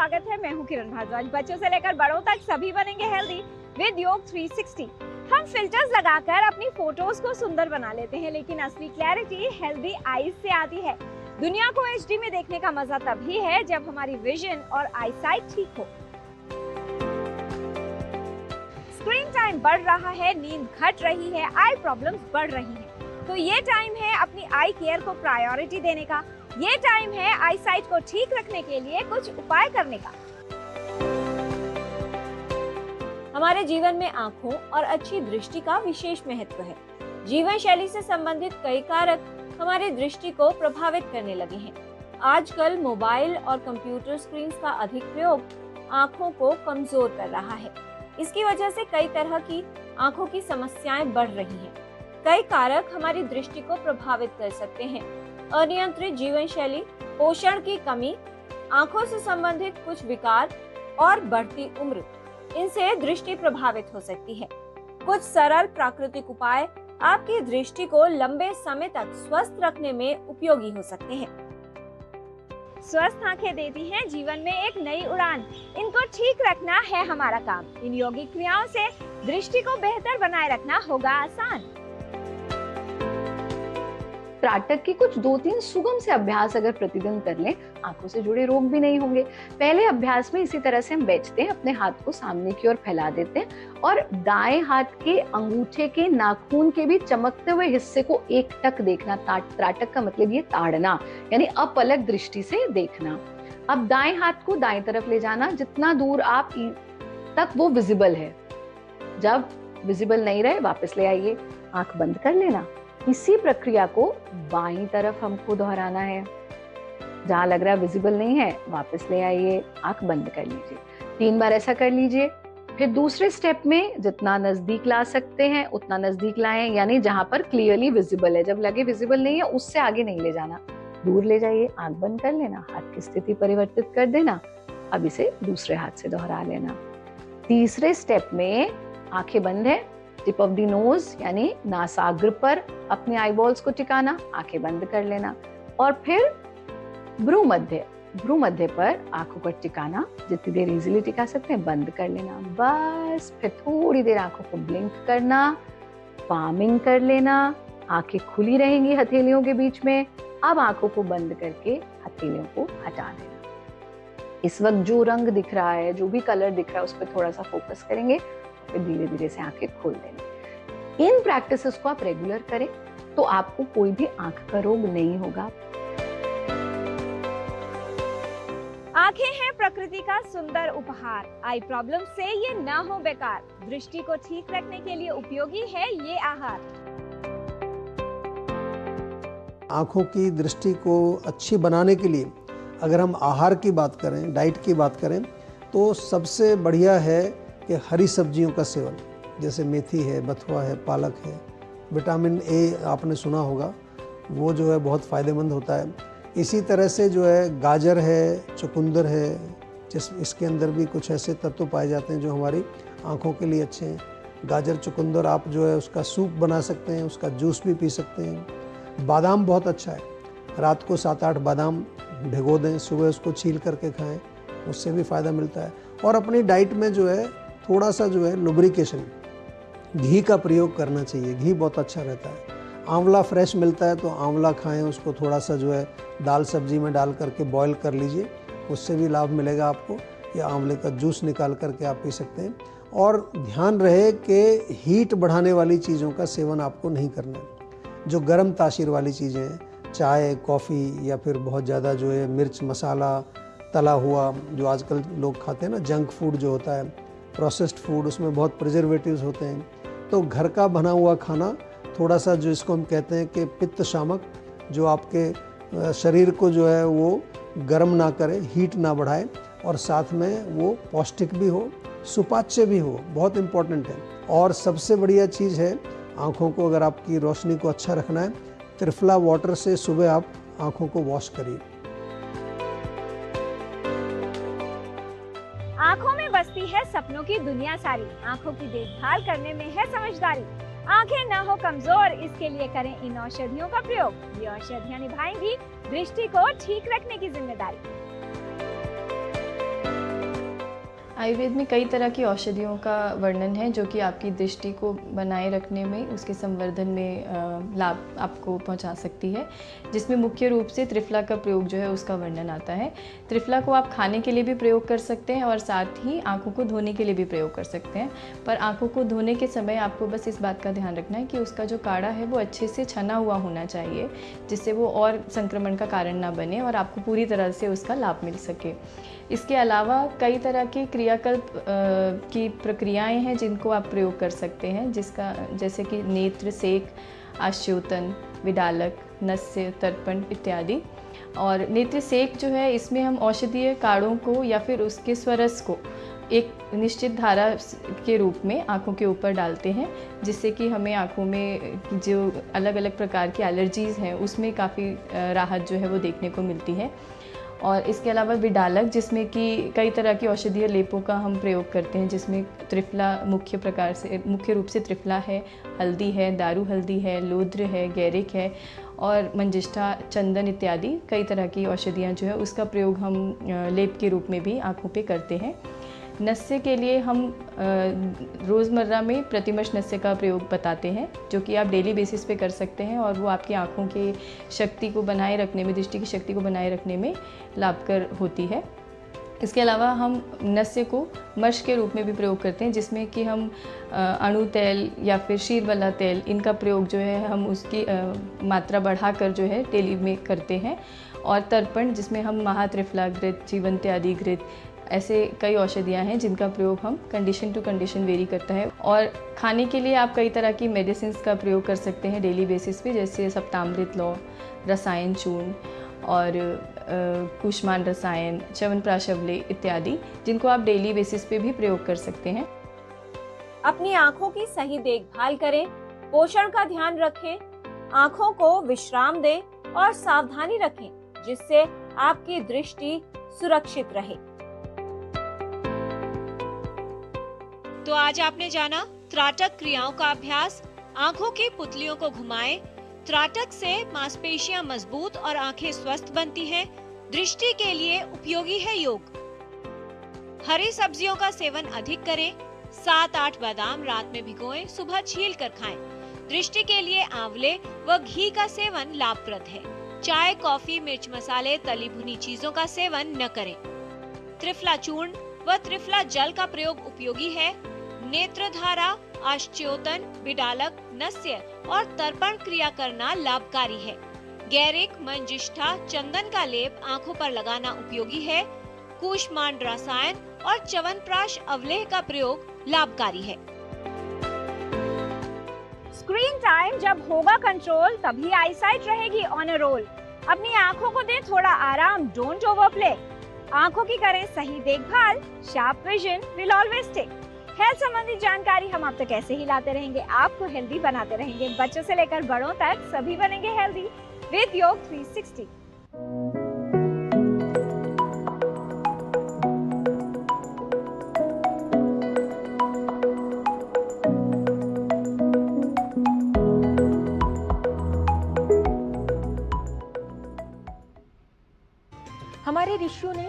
स्वागत है। मैं हूं किरण भारद्वाज। बच्चों से लेकर बड़ों तक सभी बनेंगे हेल्दी विद योग 360। हम फिल्टर्स लगाकर अपनी फोटोज को सुंदर बना लेते हैं, लेकिन असली क्लैरिटी हेल्दी आईज से आती है। दुनिया को एचडी में देखने का मजा तभी है जब हमारी विजन और आईसाइट ठीक हो। स्क्रीन टाइम बढ़ रहा है, नींद घट रही है, आई प्रॉब्लम्स बढ़ रही हैं। तो ये टाइम है अपनी आई केयर को प्रायोरिटी देने का। ये टाइम है आई साइट को ठीक रखने के लिए कुछ उपाय करने का। हमारे जीवन में आंखों और अच्छी दृष्टि का विशेष महत्व है। जीवन शैली से संबंधित कई कारक हमारी दृष्टि को प्रभावित करने लगे हैं। आजकल मोबाइल और कंप्यूटर स्क्रीन का अधिक प्रयोग आंखों को कमजोर कर रहा है। इसकी वजह से कई तरह की आंखों की समस्याएं बढ़ रही हैं। कई कारक हमारी दृष्टि को प्रभावित कर सकते हैं। अनियंत्रित जीवन शैली, पोषण की कमी, आंखों से संबंधित कुछ विकार और बढ़ती उम्र, इनसे दृष्टि प्रभावित हो सकती है। कुछ सरल प्राकृतिक उपाय आपकी दृष्टि को लंबे समय तक स्वस्थ रखने में उपयोगी हो सकते हैं। स्वस्थ आंखें देती हैं जीवन में एक नई उड़ान। इनको ठीक रखना है हमारा काम। इन योगिक क्रियाओं से दृष्टि को बेहतर बनाए रखना होगा आसान। त्राटक के कुछ 2-3 सुगम से अभ्यास अगर प्रतिदिन कर लें, आंखों से जुड़े रोग भी नहीं होंगे। पहले अभ्यास में इसी तरह से हम बैठते हैं, अपने हाथ को सामने की ओर फैला देते हैं और दाएं हाथ के अंगूठे के नाखून के भी चमकते हुए हिस्से को एकटक देखना। त्राटक का मतलब ये ताड़ना, यानी अपलक दृष्टि से देखना। अब दाएं हाथ को दाएं तरफ ले जाना, जितना दूर आप तक वो विजिबल है। जब विजिबल नहीं रहे वापस ले आइए, आंख बंद कर लेना। इसी प्रक्रिया को बाईं तरफ हमको दोहराना है। जहां लग रहा है विजिबल नहीं है, वापस ले आइए, आंख बंद कर लीजिए। 3 बार ऐसा कर लीजिए। फिर दूसरे स्टेप में जितना नजदीक ला सकते हैं उतना नजदीक लाएं, यानी जहां पर क्लियरली विजिबल है। जब लगे विजिबल नहीं है, उससे आगे नहीं ले जाना, दूर ले जाइए, आंख बंद कर लेना, हाथ की स्थिति परिवर्तित कर देना। अब इसे दूसरे हाथ से दोहरा लेना। तीसरे स्टेप में आंखें बंद है, टिप ऑफ द नोज यानी नासाग्र पर अपने आईबॉल्स को टिकाना, आंखें बंद कर लेना। और फिर भ्रू मध्य पर आंखों को टिकाना, जितनी देर इजीली टिका सकते हैं बंद कर लेना। बस फिर थोड़ी देर आंखों को ब्लिंक करना, पामिंग कर लेना। आंखें खुली रहेंगी हथेलियों के बीच में। अब आंखों को बंद करके हथेलियों को हटा देना। इस वक्त जो रंग दिख रहा है, जो भी कलर दिख रहा है, उस पर थोड़ा सा फोकस करेंगे, फिर धीरे धीरे से आंखें खोल देंगे। इन प्रैक्टिसेस को आप रेगुलर करें तो आपको कोई भी आंख का रोग नहीं होगा। आंखें हैं प्रकृति का सुंदर उपहार। आई प्रॉब्लम से ये ना हो बेकार। दृष्टि को ठीक रखने के लिए उपयोगी है ये आहार। आंखों की दृष्टि को अच्छी बनाने के लिए अगर हम आहार की बात करें, डाइट की बात करें, तो सबसे बढ़िया है कि हरी सब्जियों का सेवन, जैसे मेथी है, बथुआ है, पालक है। विटामिन ए आपने सुना होगा, वो जो है बहुत फ़ायदेमंद होता है। इसी तरह से जो है गाजर है, चुकंदर है, इसके अंदर भी कुछ ऐसे तत्व पाए जाते हैं जो हमारी आँखों के लिए अच्छे हैं। गाजर चुकंदर आप जो है उसका सूप बना सकते हैं, उसका जूस भी पी सकते हैं। बादाम बहुत अच्छा है, रात को 7-8 बादाम भिगो दें, सुबह उसको छील करके खाएँ, उससे भी फ़ायदा मिलता है। और अपनी डाइट में जो है थोड़ा सा जो है लुब्रिकेशन, घी का प्रयोग करना चाहिए। घी बहुत अच्छा रहता है। आंवला फ्रेश मिलता है तो आंवला खाएं, उसको थोड़ा सा जो है दाल सब्जी में डाल करके बॉईल कर लीजिए, उससे भी लाभ मिलेगा आपको। या आंवले का जूस निकाल करके आप पी सकते हैं। और ध्यान रहे कि हीट बढ़ाने वाली चीज़ों का सेवन आपको नहीं करना है। जो गर्म तासीर वाली चीज़ें हैं, चाय, कॉफ़ी या फिर बहुत ज़्यादा जो है मिर्च मसाला, तला हुआ जो आजकल लोग खाते हैं ना, जंक फूड जो होता है, प्रोसेस्ड फूड, उसमें बहुत प्रिजर्वेटिव्स होते हैं। तो घर का बना हुआ खाना थोड़ा सा, जो इसको हम कहते हैं कि पित्त शामक, जो आपके शरीर को जो है वो गर्म ना करे, हीट ना बढ़ाए, और साथ में वो पौष्टिक भी हो, सुपाच्य भी हो, बहुत इम्पोर्टेंट है। और सबसे बढ़िया चीज़ है, आँखों को अगर आपकी रोशनी को अच्छा रखना है, त्रिफला वाटर से सुबह आप आँखों को वॉश करिए। आंखों में बसती है सपनों की दुनिया सारी। आंखों की देखभाल करने में है समझदारी। आंखें ना हो कमजोर, इसके लिए करें इन औषधियों का प्रयोग। ये औषधियां निभाएंगी दृष्टि को ठीक रखने की जिम्मेदारी। आयुर्वेद में कई तरह की औषधियों का वर्णन है जो कि आपकी दृष्टि को बनाए रखने में, उसके संवर्धन में लाभ आपको पहुंचा सकती है, जिसमें मुख्य रूप से त्रिफला का प्रयोग जो है उसका वर्णन आता है। त्रिफला को आप खाने के लिए भी प्रयोग कर सकते हैं और साथ ही आँखों को धोने के लिए भी प्रयोग कर सकते हैं। पर आँखों को धोने के समय आपको बस इस बात का ध्यान रखना है कि उसका जो काढ़ा है वो अच्छे से छना हुआ होना चाहिए, जिससे वो और संक्रमण का कारण ना बने और आपको पूरी तरह से उसका लाभ मिल सके। इसके अलावा कई तरह की क्रियाकल्प की प्रक्रियाएं हैं जिनको आप प्रयोग कर सकते हैं, जैसे कि नेत्र सेक, आश्चोतन, विडालक, नस्य, तर्पण इत्यादि। और नेत्र सेक जो है, इसमें हम औषधीय काढ़ों को या फिर उसके स्वरस को एक निश्चित धारा के रूप में आँखों के ऊपर डालते हैं, जिससे कि हमें आँखों में जो अलग अलग प्रकार की एलर्जीज़ हैं उसमें काफ़ी राहत जो है वो देखने को मिलती है। और इसके अलावा विडालक, जिसमें कि कई तरह की औषधीय लेपों का हम प्रयोग करते हैं, जिसमें त्रिफला मुख्य रूप से त्रिफला है, हल्दी है, दारू हल्दी है, लोद्र है, गैरिक है और मंजिष्ठा, चंदन इत्यादि कई तरह की औषधियाँ जो है उसका प्रयोग हम लेप के रूप में भी आँखों पे करते हैं। नस्य के लिए हम रोज़मर्रा में प्रतिमश नस्य का प्रयोग बताते हैं, जो कि आप डेली बेसिस पे कर सकते हैं और वो आपकी आँखों की शक्ति को बनाए रखने में, दृष्टि की शक्ति को बनाए रखने में लाभकर होती है। इसके अलावा हम नस्य को मर्श के रूप में भी प्रयोग करते हैं, जिसमें कि हम अणु तेल या फिर शीरबला तेल, इनका प्रयोग जो है हम उसकी मात्रा बढ़ाकर जो है डेली में करते हैं। और तर्पण, जिसमें हम महात्रिफला घृत, जीवंत्यादि घृत, ऐसे कई औषधियाँ हैं जिनका प्रयोग हम कंडीशन टू कंडीशन वेरी करता है। और खाने के लिए आप कई तरह की मेडिसिन का प्रयोग कर सकते हैं डेली बेसिस पे, जैसे सप्तामृत लौ, रसायन चूर्ण और कुष्मांड रसायन, च्यवनप्राशवले इत्यादि, जिनको आप डेली बेसिस पे भी प्रयोग कर सकते हैं। अपनी आँखों की सही देखभाल करें, पोषण का ध्यान रखें, आँखों को विश्राम दें और सावधानी रखें, जिससे आपकी दृष्टि सुरक्षित रहे। तो आज आपने जाना त्राटक क्रियाओं का अभ्यास। आँखों की पुतलियों को घुमाएं। त्राटक से मांसपेशियां मजबूत और आंखें स्वस्थ बनती हैं। दृष्टि के लिए उपयोगी है योग। हरी सब्जियों का सेवन अधिक करें। 7-8 बादाम रात में भिगोएं, सुबह छील कर खाएं। दृष्टि के लिए आंवले व घी का सेवन लाभप्रद है। चाय, कॉफी, मिर्च मसाले, तली भुनी चीजों का सेवन न करें। त्रिफला चूर्ण व त्रिफला जल का प्रयोग उपयोगी है। नेत्रधारा, आश्चोतन, विडालक, नस्य और तर्पण क्रिया करना लाभकारी है। गैरिक, मंजिष्ठा, चंदन का लेप आंखों पर लगाना उपयोगी है। कूष्मांड रसायन और च्यवनप्राश अवलेह का प्रयोग लाभकारी है। स्क्रीन टाइम जब होगा कंट्रोल, तभी आईसाइट रहेगी ऑन अ रोल। अपनी आंखों को दें थोड़ा आराम, डोंट ओवरप्ले। आंखों की करें सही देखभाल, sharp vision will always stay. Health संबंधी जानकारी हम आप तक ऐसे ही लाते रहेंगे, आपको हेल्दी बनाते रहेंगे। बच्चों से लेकर बड़ों तक सभी बनेंगे हेल्दी विद योग 360। हमारे ऋषियों ने